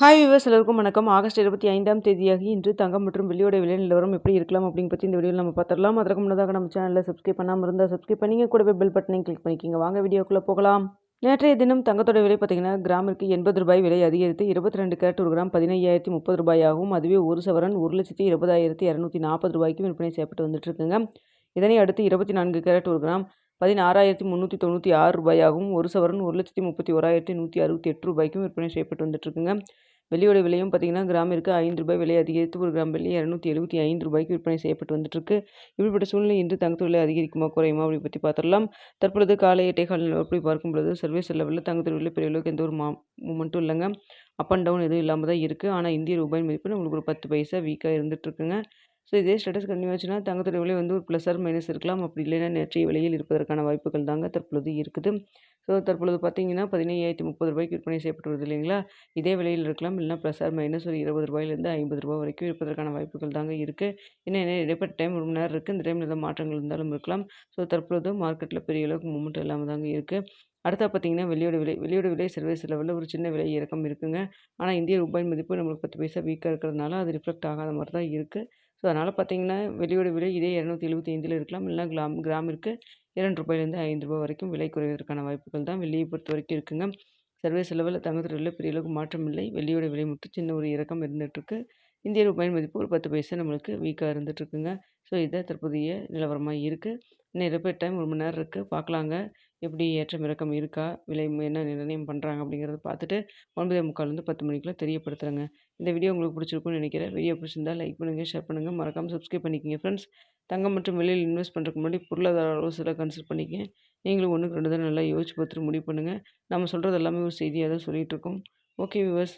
Hi viewers எல்லோருக்கும் வணக்கம். August 25ஆம் தேதியாகி இன்று தங்கம் மற்றும் வெள்ளியோட விலை நிலவரம் எப்படி இருக்கலாம் அப்படின்னு பற்றி இந்த வீடியோவில் நம்ம பார்த்துடலாம். அதற்கு முன்னதாக நம்ம சேனலில் சப்ஸ்கிரைப் பண்ணாமல் இருந்தால் சப்ஸ்கிரைப் பண்ணிங்க, கூடவே பெல் பட்டனையும் கிளிக் பண்ணிக்கிங்க. வாங்க வீடியோக்குள்ளே போகலாம். நேற்றைய தினம் தங்கத்தோட விலை பார்த்தீங்கன்னா கிராமிற்கு ரூபாய் 80 விலை அதிகரித்து 22 கேரட் ஒரு கிராம் 15,030 ரூபாயாகவும், அதுவே ஒரு சவரன் 1,20,240 ரூபாய்க்கும் விற்பனை செய்யப்பட்டு வந்துட்டு இருக்குங்க. இதனை அடுத்து 24 கேரட் ஒரு கிராம் 16,396 ரூபாயாகவும், ஒரு சவரன் 1,31,168 ரூபாய்க்கும் விற்பனை செய்யப்பட்டு வந்துட்டு இருக்குங்க. வெள்ளியோட விலையும் பார்த்தீங்கன்னா கிராமிற்கு ரூபாய் 5 விலை அதிகரித்து ஒரு கிராம் வெள்ளி 275 ரூபாய்க்கு விற்பனை செய்யப்பட்டு வந்துட்டுருக்கு. இப்படிப்பட்ட சூழ்நிலை இன்று தங்கத்து விலை அதிகரிக்குமா குறையுமா அப்படி பற்றி பார்த்துடலாம். தற்பொழுது காலை 8:15 நிலவரப்படி பார்க்கும் பொழுது சர்வீஸ் லெவலில் தங்கத்து விலை பெரிய அளவுக்கு எந்த ஒரு மூமெண்ட்டும் இல்லைங்க. அப் அண்ட் டவுன் எதுவும் இல்லாமல் தான் இருக்குது. ஆனால் இந்திய ரூபாயின் மதிப்பு உங்களுக்கு ஒரு 10 பைசா வீக்காக இருந்துகிட்ருக்குங்க. ஸோ இதே ஸ்டேட்டஸ் கண்டினியூ ஆச்சுன்னா தங்கத்தோட விலை வந்து ஒரு ப்ளஸ் ஆர் மைனஸ் இருக்கலாம். அப்படி இல்லைன்னா நேற்றைய விலையில் இருப்பதற்கான வாய்ப்புகள் தாங்க தற்பொழுது இருக்குது. ஸோ தற்பொழுது பார்த்தீங்கன்னா 15,030 ரூபாய்க்கு விற்பனை செய்யப்பட்டு வருது இல்லைங்களா? இதே விலையில் இருக்கலாம். இல்லைனா ப்ளஸ் ஆர் மைனஸ் ஒரு ரூ. 20லேருந்து ரூ. 50 வரைக்கும் இருப்பதற்கான வாய்ப்புகள் தாங்க இருக்குது. இன்னும் இடைப்பட்ட டைம் ஒரு மணி நேரம் இருக்குது. இந்த டைமில் ஏதாவது மாற்றங்கள் இருந்தாலும் இருக்கலாம். ஸோ தற்பொழுது மார்க்கெட்டில் பெரிய அளவுக்கு மூவ்மெண்ட் இல்லாமல் தாங்க இருக்குது. அடுத்தா பார்த்தீங்கன்னா வெள்ளியோட விலை சர்வீஸ் லெவலில் ஒரு சின்ன விலை இறக்கம் இருக்குங்க. ஆனால் இந்திய ரூபாயின் மதிப்பு நம்மளுக்கு 10 பைசா வீக்காக இருக்கிறதுனால அது ரிஃப்ளெக்ட் ஆகாத மாதிரி தான் இருக்குது. ஸோ அதனால் பார்த்தீங்கன்னா வெள்ளியோட விலை இதே 275ல் இருக்கலாம். இல்லைனா கிராமிற்கு ரூ. 2லேருந்து ரூ. 5 வரைக்கும் விலை குறைவதற்கான வாய்ப்புகள் தான் வெள்ளியை பொறுத்த வரைக்கும் இருக்குங்க. சர்வீஸ் லெவலில் தங்கத்தோட விலை பெரிய அளவுக்கு மாற்றம் இல்லை. வெள்ளியோட விலை மட்டும் சின்ன ஒரு இறக்கம் இருந்துகிட்ருக்கு. இந்திய ரூபாயின் மதிப்பு ஒரு 10 பைசா நம்மளுக்கு வீக்காக இருந்துகிட்ருக்குங்க. ஸோ இதான் தற்போதைய நிலவரமாக இருக்குது. இன்னும் ரிப்பேர் டைம் ஒரு மணி நேரம் இருக்குது. பார்க்கலாங்க. எப்படி ஏற்றம் இறக்கம் இருக்கா? விலை என்ன நிர்ணயம் பண்ணுறாங்க அப்படிங்கிறத பார்த்துட்டு 9:45லேருந்து 10 மணிக்குள்ள தெரியப்படுத்துகிறேங்க. இந்த வீடியோ உங்களுக்கு பிடிச்சிருக்கும்னு நினைக்கிறேன். வீடியோ பிடிச்சிருந்தா லைக் பண்ணுங்கள், ஷேர் பண்ணுங்கள். மறக்காமல் சப்ஸ்கிரைப் பண்ணிக்கங்க ஃப்ரெண்ட்ஸ். தங்கம் மற்றும் வெள்ளியில் இன்வெஸ்ட் பண்ணுறதுக்கு முன்னாடி பொருளாதார ஆலோசனை கன்சல்ட் பண்ணிக்கங்க. நீங்களும் 1க்கு 2 தான் நல்லா யோசிச்சு பார்த்துட்டு முடிவு பண்ணுங்கள். நம்ம சொல்கிறது எல்லாமே ஒரு செய்தியாக தான் சொல்லிகிட்டு இருக்கோம். Okay viewers.